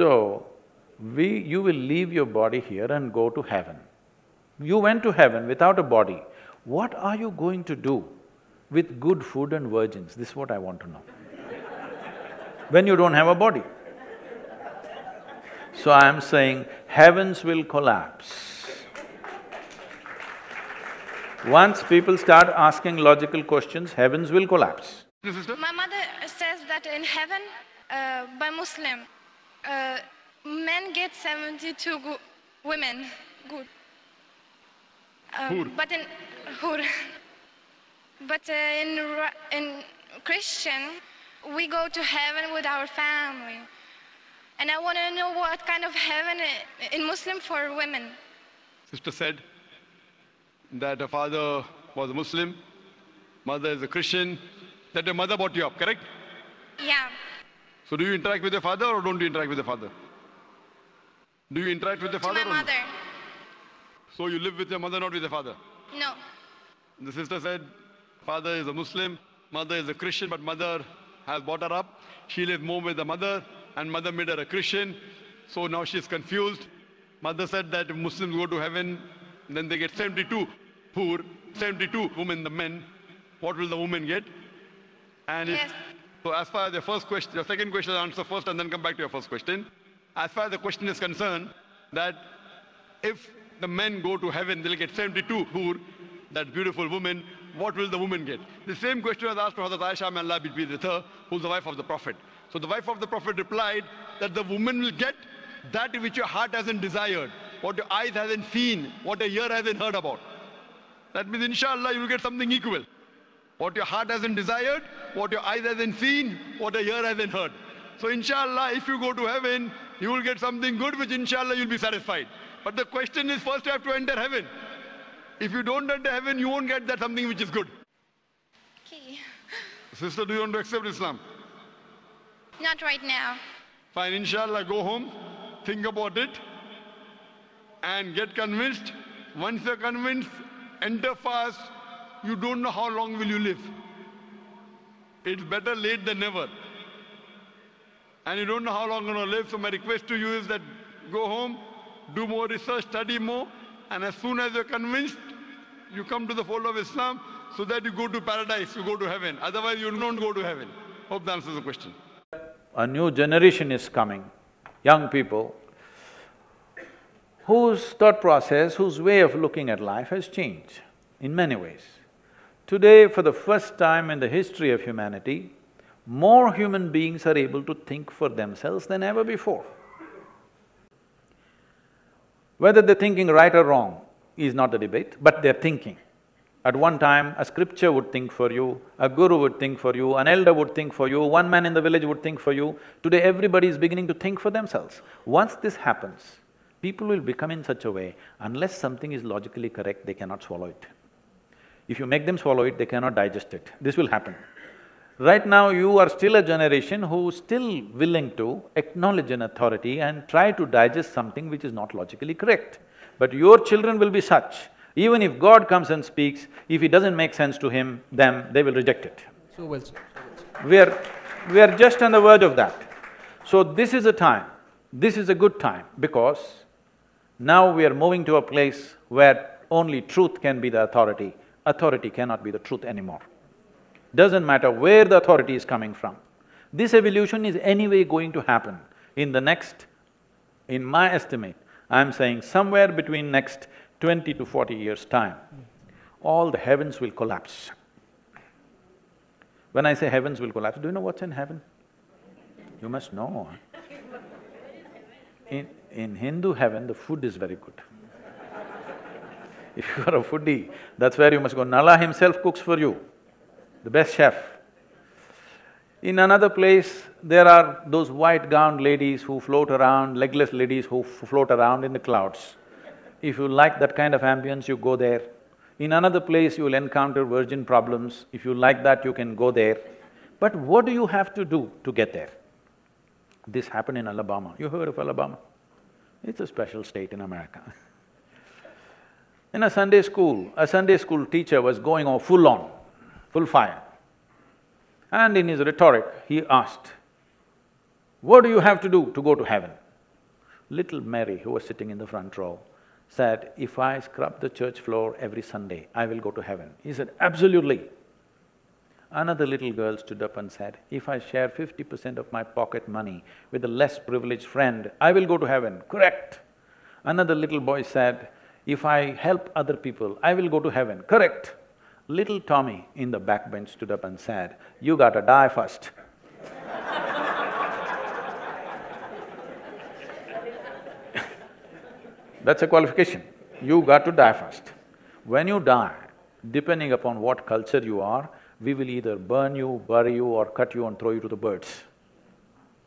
So, you will leave your body here and go to heaven. You went to heaven without a body. What are you going to do with good food and virgins? This is what I want to know. When you don't have a body. So I am saying, heavens will collapse. Once people start asking logical questions, heavens will collapse. My mother says that in heaven, by Muslim, men get 72 women, good. But in hur. But in Christian, we go to heaven with our family. And I want to know what kind of heaven in Muslim for women. Sister said that her father was a Muslim, mother is a Christian, that your mother brought you up, correct? Yeah. So do you interact with your father or don't you interact with your father? Do you interact with your father? To my mother. So you live with your mother, not with your father? No. The sister said, father is a Muslim, mother is a Christian, but mother has brought her up. She lives more with the mother, and mother made her a Christian. So now she's confused. Mother said that if Muslims go to heaven, then they get 72 poor, 72 women, the men. What will the women get? And Yes. so as far as your first question, your second question, I'll answer first and then come back to your first question. As far as the question is concerned, that if the men go to heaven, they'll get 72 poor, that beautiful woman, what will the woman get? The same question was asked to Hazrat Aisha, may Allah be pleased with her, who's the wife of the Prophet. So the wife of the Prophet replied that the woman will get that which your heart hasn't desired, what your eyes hasn't seen, what your ear hasn't heard about. That means inshallah you will get something equal. What your heart hasn't desired, what your eyes hasn't seen, what your ear hasn't heard. So inshallah, if you go to heaven, you will get something good which inshallah you'll be satisfied. But the question is, first you have to enter heaven. If you don't enter heaven, you won't get that something which is good. Okay. Sister, do you want to accept Islam? Not right now. Fine, inshallah, go home, think about it, and get convinced. Once you're convinced, enter fast. You don't know how long will you live. It's better late than never. And you don't know how long you're going to live, so my request to you is that go home, do more research, study more, and as soon as you're convinced, you come to the fold of Islam so that you go to paradise, you go to heaven. Otherwise, you don't go to heaven. Hope that answers the question. A new generation is coming, young people, whose thought process, whose way of looking at life has changed in many ways. Today, for the first time in the history of humanity, more human beings are able to think for themselves than ever before. Whether they're thinking right or wrong is not the debate, but they're thinking. At one time, a scripture would think for you, a guru would think for you, an elder would think for you, one man in the village would think for you. Today, everybody is beginning to think for themselves. Once this happens, people will become in such a way, unless something is logically correct, they cannot swallow it. If you make them swallow it, they cannot digest it. This will happen. Right now, you are still a generation who's still willing to acknowledge an authority and try to digest something which is not logically correct. But your children will be such, even if God comes and speaks, if it doesn't make sense to them, they will reject it. So well, sir. We are just on the verge of that. So this is a time, this is a good time, because now we are moving to a place where only truth can be the authority. Authority cannot be the truth anymore. Doesn't matter where the authority is coming from. This evolution is anyway going to happen in the next, in my estimate, I'm saying somewhere between next 20 to 40 years' time, all the heavens will collapse. When I say heavens will collapse, do you know what's in heaven? You must know. In Hindu heaven, the food is very good. If you are a foodie, that's where you must go. Nala himself cooks for you, the best chef. In another place, there are those white-gowned ladies who float around, legless ladies who float around in the clouds. If you like that kind of ambience, you go there. In another place, you will encounter virgin problems. If you like that, you can go there. But what do you have to do to get there? This happened in Alabama. You heard of Alabama? It's a special state in America. In a Sunday school teacher was going on, full fire. And in his rhetoric, he asked, what do you have to do to go to heaven? Little Mary, who was sitting in the front row, said, if I scrub the church floor every Sunday, I will go to heaven. He said, absolutely. Another little girl stood up and said, if I share 50% of my pocket money with a less privileged friend, I will go to heaven. Correct. Another little boy said, if I help other people, I will go to heaven. Correct. Little Tommy in the backbench stood up and said, you gotta die first. That's a qualification. You got to die first. When you die, depending upon what culture you are, we will either burn you, bury you or cut you and throw you to the birds.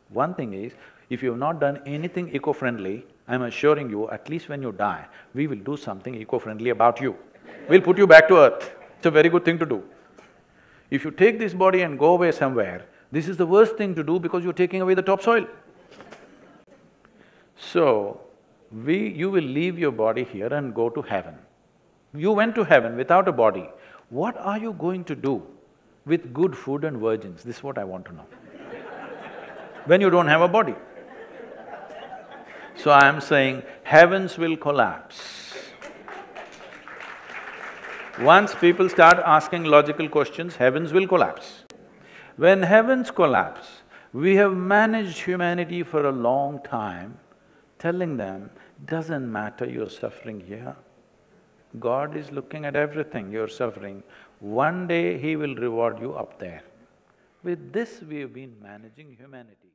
One thing is, if you have not done anything eco-friendly, I'm assuring you, at least when you die, we will do something eco-friendly about you. We'll put you back to earth. It's a very good thing to do. If you take this body and go away somewhere, this is the worst thing to do because you're taking away the topsoil. So, you will leave your body here and go to heaven. You went to heaven without a body. What are you going to do with good food and virgins? This is what I want to know. When you don't have a body. So I am saying, heavens will collapse. Once people start asking logical questions, heavens will collapse. When heavens collapse, we have managed humanity for a long time, telling them, doesn't matter you're suffering here. God is looking at everything you're suffering. One day He will reward you up there. With this, we have been managing humanity.